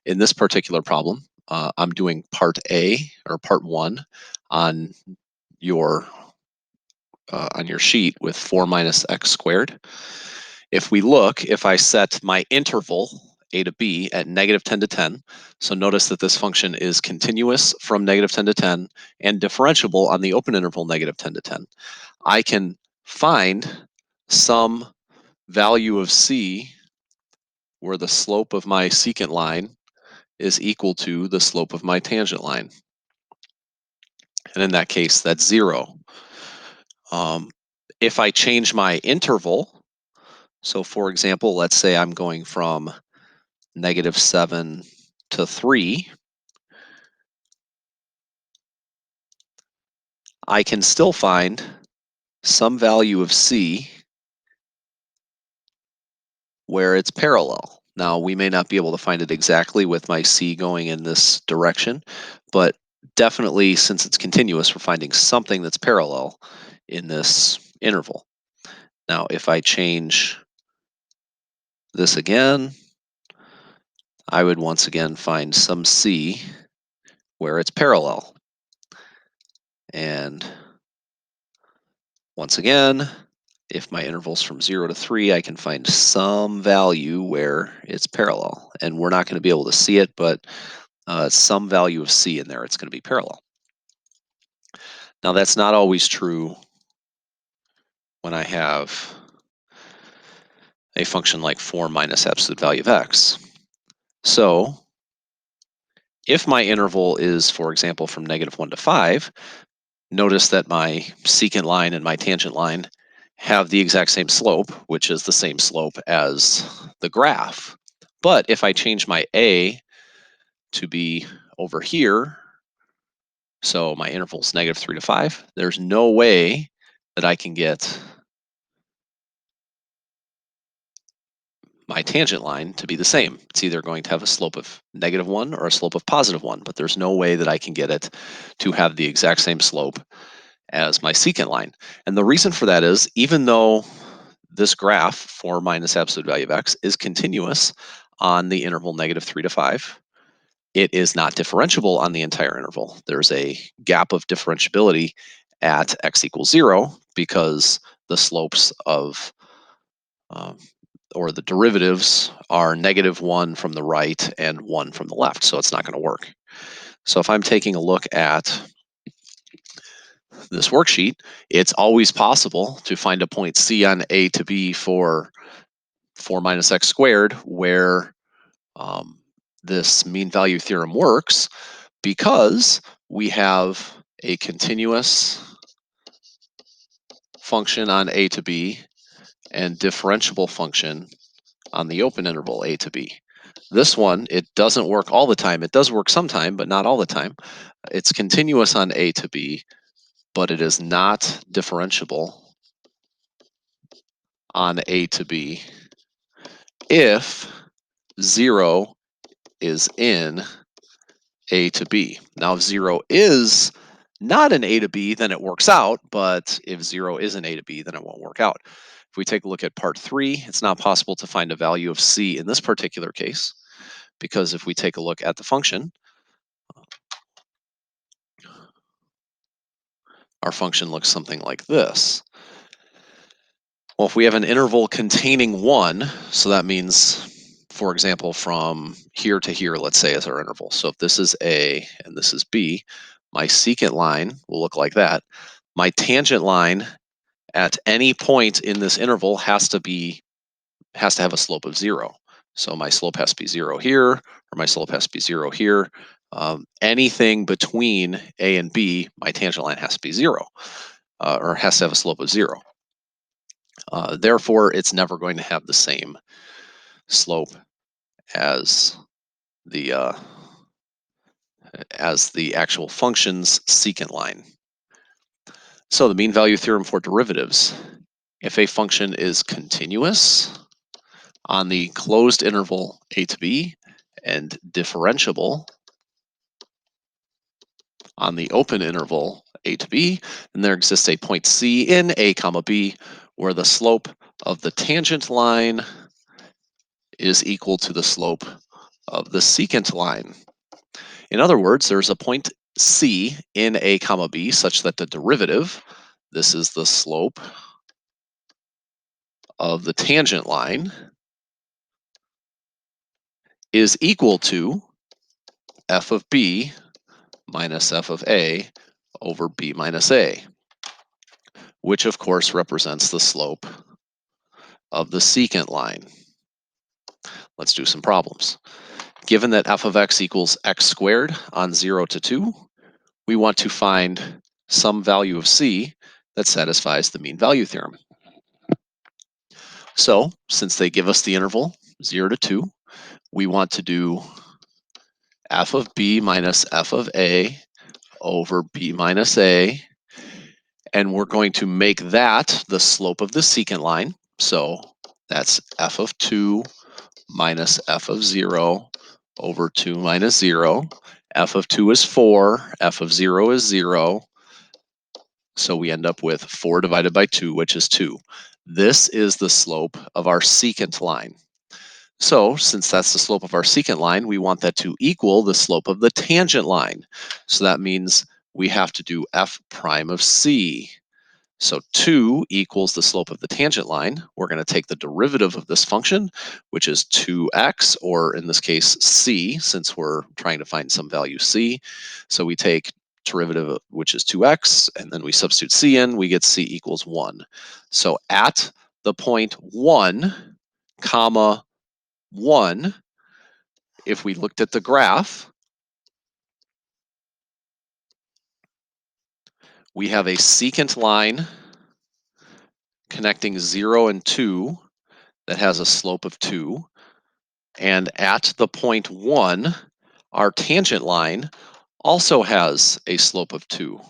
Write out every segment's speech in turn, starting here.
In this particular problem, I'm doing part A or part one on your on your sheet with 4 minus x squared. If we look, if I set my interval a to b at negative 10 to 10, so notice that this function is continuous from negative 10 to 10 and differentiable on the open interval negative 10 to 10, I can find some value of c where the slope of my secant line is equal to the slope of my tangent line. And in that case, that's 0. If I change my interval, so for example, let's say I'm going from negative 7 to 3, I can still find some value of c where it's parallel. Now, we may not be able to find it exactly with my c going in this direction, but definitely, since it's continuous, we're finding something that's parallel in this interval. Now, if I change this again, I would once again find some c where it's parallel. And once again, if my interval's from 0 to 3, I can find some value where it's parallel. And we're not going to be able to see it, but some value of c in there, it's going to be parallel. Now, that's not always true when I have a function like 4 minus absolute value of x. So if my interval is, for example, from negative 1 to 5, notice that my secant line and my tangent line have the exact same slope, which is the same slope as the graph. But if I change my a to be over here, so my interval is negative 3 to 5, there's no way that I can get my tangent line to be the same. It's either going to have a slope of negative 1 or a slope of positive 1, but there's no way that I can get it to have the exact same slope as my secant line. And the reason for that is, even though this graph, 4 minus absolute value of x, is continuous on the interval negative 3 to 5, it is not differentiable on the entire interval. There's a gap of differentiability at x equals 0 because the slopes of or the derivatives are negative 1 from the right and 1 from the left, so it's not going to work. So if I'm taking a look at this worksheet, it's always possible to find a point C on A to B for 4 minus x squared where this mean value theorem works, because we have a continuous function on A to B and differentiable function on the open interval A to B. This one, it doesn't work all the time. It does work sometime, but not all the time. It's continuous on A to B, but it is not differentiable on A to B if 0 is in A to B. Now, if 0 is not in A to B, then it works out, but if 0 is in A to B, then it won't work out. If we take a look at part 3, it's not possible to find a value of c in this particular case, because if we take a look at the function, our function looks something like this. Well, if we have an interval containing 1, so that means, for example, from here to here, let's say, is our interval. So if this is A and this is B, my secant line will look like that. My tangent line at any point in this interval has to have a slope of 0. So my slope has to be 0 here, or my slope has to be 0 here. Anything between A and B, my tangent line has to be 0, or has to have a slope of 0. Therefore, it's never going to have the same slope as the actual function's secant line. So the mean value theorem for derivatives: if a function is continuous on the closed interval a to b and differentiable on the open interval a to b, then there exists a point C in a comma b where the slope of the tangent line is equal to the slope of the secant line. In other words, there's a point C in A comma B such that the derivative, this is the slope of the tangent line, is equal to f of b minus f of a over b minus a, which of course represents the slope of the secant line. Let's do some problems. Given that f of x equals x squared on 0 to 2, we want to find some value of c that satisfies the mean value theorem. So, since they give us the interval 0 to 2, we want to do f of b minus f of a over b minus a, and we're going to make that the slope of the secant line. So that's f of 2 minus f of 0 over 2 minus 0. F of 2 is 4, f of 0 is 0. So we end up with 4 divided by 2, which is 2. This is the slope of our secant line. So since that's the slope of our secant line, we want that to equal the slope of the tangent line. So that means we have to do f prime of c. So 2 equals the slope of the tangent line. We're going to take the derivative of this function, which is 2x, or in this case, c, since we're trying to find some value c. So we take derivative, which is 2x, and then we substitute c in, we get c equals 1. So at the point 1, comma 1, if we looked at the graph, we have a secant line connecting 0 and 2 that has a slope of 2. And at the point 1, our tangent line also has a slope of 2.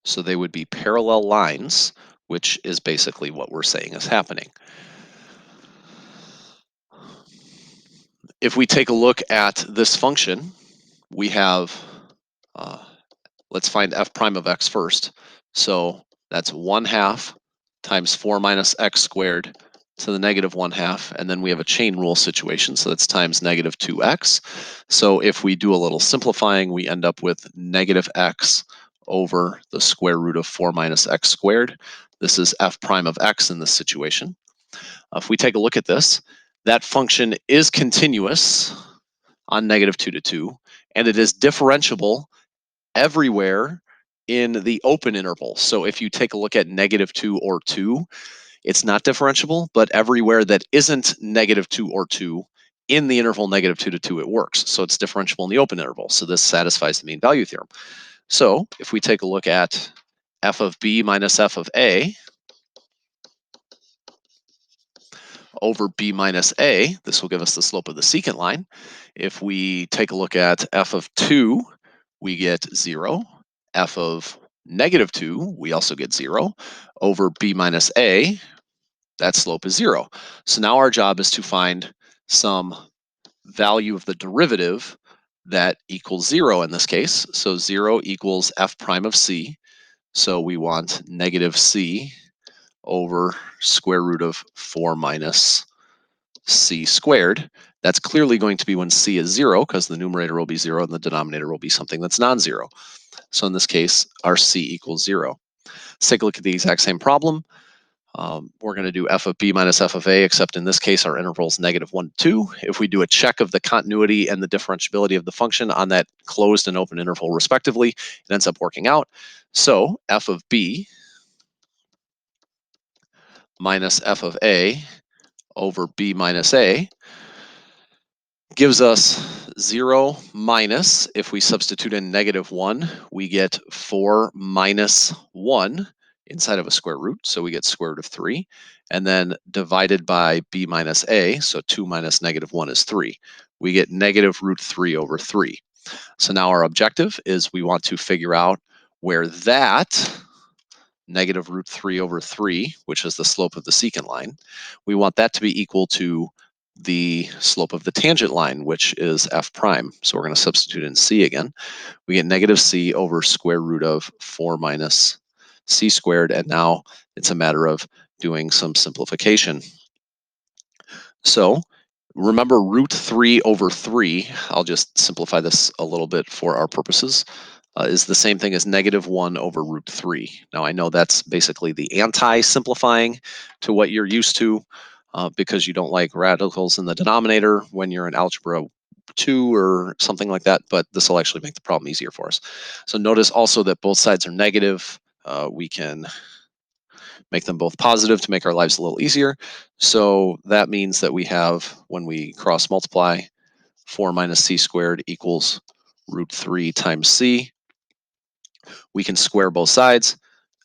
So they would be parallel lines, which is basically what we're saying is happening. If we take a look at this function, we have, let's find f prime of x first. So that's 1/2 times 4 minus x squared to the negative 1/2, and then we have a chain rule situation, so that's times negative 2x. So if we do a little simplifying, we end up with negative x over the square root of 4 minus x squared. This is f prime of x in this situation. If we take a look at this, that function is continuous on negative 2 to 2, and it is differentiable everywhere in the open interval. So if you take a look at negative 2 or 2, it's not differentiable, but everywhere that isn't negative 2 or 2 in the interval negative 2 to 2, it works. So it's differentiable in the open interval. So this satisfies the mean value theorem. So if we take a look at f of b minus f of a over b minus a, this will give us the slope of the secant line. If we take a look at f of 2, we get 0. F of negative 2, we also get 0. Over b minus a, that slope is 0. So now our job is to find some value of the derivative that equals 0 in this case. So 0 equals f prime of c. So we want negative c over square root of 4 minus c squared. That's clearly going to be when c is 0, because the numerator will be 0 and the denominator will be something that's non-zero. So in this case, our c equals 0. Let's take a look at the exact same problem. We're going to do f of b minus f of a, except in this case, our interval is negative 1 to 2. If we do a check of the continuity and the differentiability of the function on that closed and open interval respectively, it ends up working out. So f of b minus f of a over b minus a gives us 0 minus, if we substitute in negative 1, we get 4 minus 1 inside of a square root, so we get square root of 3, and then divided by b minus a, so 2 minus negative 1 is 3. We get negative root 3 over 3. So now our objective is we want to figure out where that negative root 3 over 3, which is the slope of the secant line, we want that to be equal to the slope of the tangent line, which is f prime. So we're going to substitute in c again. We get negative c over square root of 4 minus c squared, and now it's a matter of doing some simplification. So Remember root 3 over 3, I'll just simplify this a little bit for our purposes, is the same thing as negative 1 over root 3. Now, I know that's basically the anti-simplifying to what you're used to because you don't like radicals in the denominator when you're in algebra 2 or something like that, but this will actually make the problem easier for us. So notice also that both sides are negative. We can make them both positive to make our lives a little easier. So that means that we have, when we cross multiply, 4 minus c squared equals root 3 times c. We can square both sides,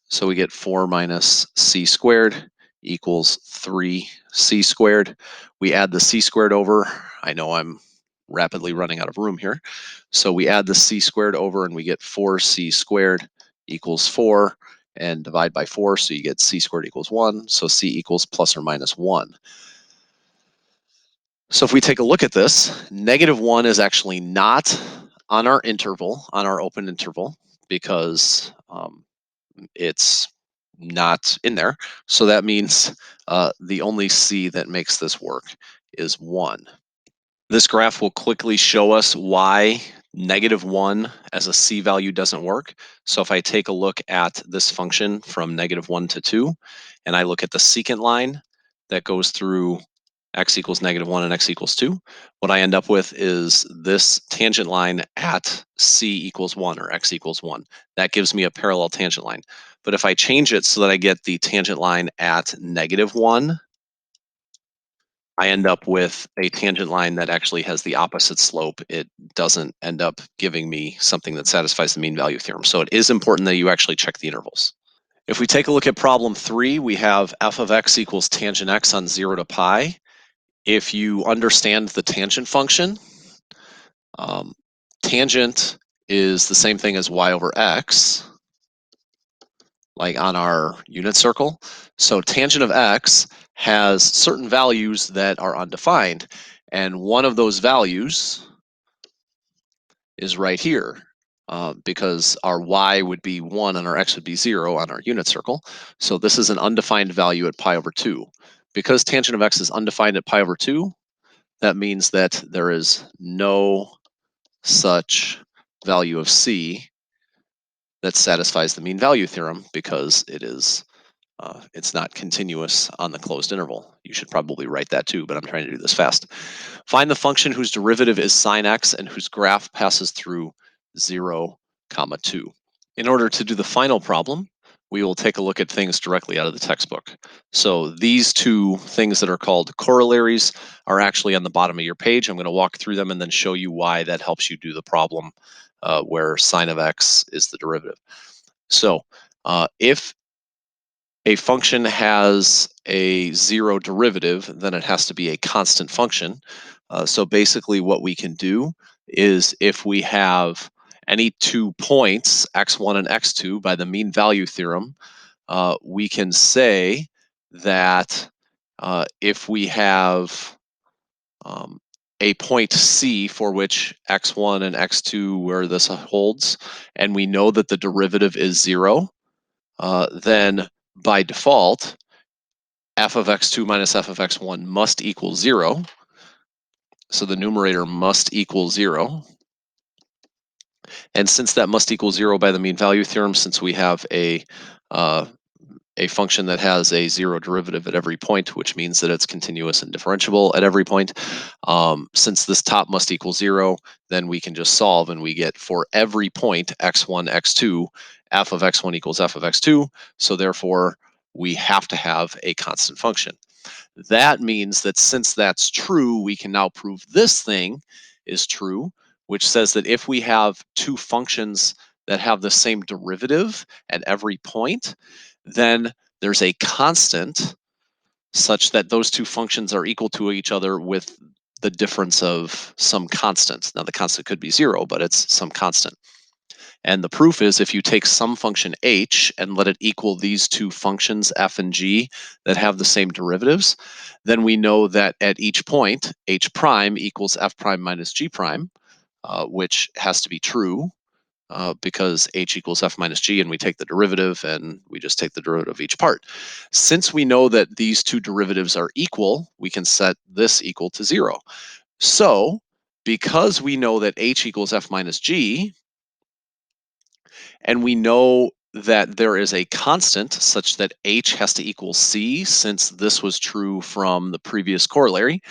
so we get 4 minus c squared equals 3c squared. We add the c squared over. I know I'm rapidly running out of room here. So we add the c squared over and we get 4c squared equals 4, and divide by 4, so you get c squared equals 1. So c equals plus or minus 1. So if we take a look at this, negative 1 is actually not on our interval, on our open interval, because it's not in there. So that means the only c that makes this work is 1. This graph will quickly show us why negative 1 as a c value doesn't work. So if I take a look at this function from negative 1 to 2, and I look at the secant line that goes through x equals negative 1 and x equals 2, what I end up with is this tangent line at c equals 1 or x equals 1. That gives me a parallel tangent line. But if I change it so that I get the tangent line at negative 1, I end up with a tangent line that actually has the opposite slope. It doesn't end up giving me something that satisfies the mean value theorem. So it is important that you actually check the intervals. If we take a look at problem 3, we have f of x equals tangent x on 0 to pi. If you understand the tangent function, um, tangent is the same thing as y over x, like on our unit circle. So tangent of x has certain values that are undefined, and one of those values is right here, because our y would be 1 and our x would be 0 on our unit circle. So this is an undefined value at pi over 2. Because tangent of x is undefined at pi over 2, that means that there is no such value of c that satisfies the mean value theorem because it's not continuous on the closed interval. You should probably write that too, but I'm trying to do this fast. Find the function whose derivative is sine x and whose graph passes through 0, 2. In order to do the final problem, we will take a look at things directly out of the textbook. So these two things that are called corollaries are actually on the bottom of your page. I'm going to walk through them and then show you why that helps you do the problem where sine of x is the derivative. So if a function has a 0 derivative, then it has to be a constant function. So basically what we can do is if we have any 2 points, x1 and x2, by the mean value theorem, we can say that if we have a point C for which x1 and x2, where this holds, and we know that the derivative is 0, then by default, f of x2 minus f of x1 must equal 0. So the numerator must equal 0. And since that must equal 0 by the mean value theorem, since we have a function that has a 0 derivative at every point, which means that it's continuous and differentiable at every point, since this top must equal 0, then we can just solve and we get for every point x1, x2, f of x1 equals f of x2. So therefore, we have to have a constant function. That means that since that's true, we can now prove this thing is true, which says that if we have 2 functions that have the same derivative at every point, then there's a constant such that those 2 functions are equal to each other with the difference of some constant. Now the constant could be 0, but it's some constant. And the proof is if you take some function h and let it equal these 2 functions f and g that have the same derivatives, then we know that at each point h prime equals f prime minus g prime, which has to be true because h equals f minus g, and we take the derivative, and we just take the derivative of each part. Since we know that these two derivatives are equal, we can set this equal to 0. So because we know that h equals f minus g, and we know that there is a constant such that h has to equal c, since this was true from the previous corollary,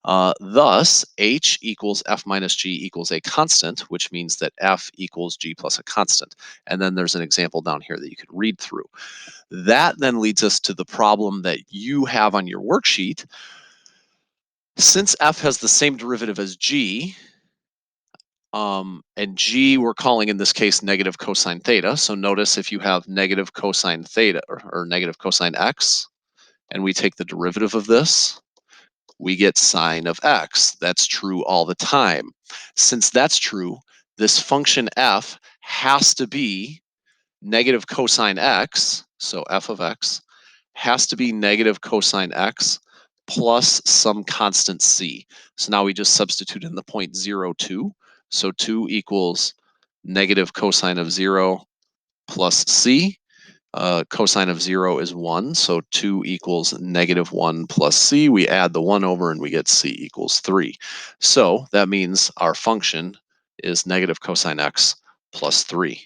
thus h equals f minus g equals a constant, which means that f equals g plus a constant. And then there's an example down here that you could read through. That then leads us to the problem that you have on your worksheet. Since f has the same derivative as g, and g we're calling in this case negative cosine theta. So notice if you have negative cosine theta or negative cosine x, and we take the derivative of this, we get sine of x. That's true all the time. Since that's true, this function f has to be negative cosine x, so f of x has to be negative cosine x plus some constant c. So now we just substitute in the point 0, 2. So 2 equals negative cosine of 0 plus c. Cosine of 0 is 1, so 2 equals negative 1 plus c. We add the 1 over and we get c equals 3. So that means our function is negative cosine x plus 3.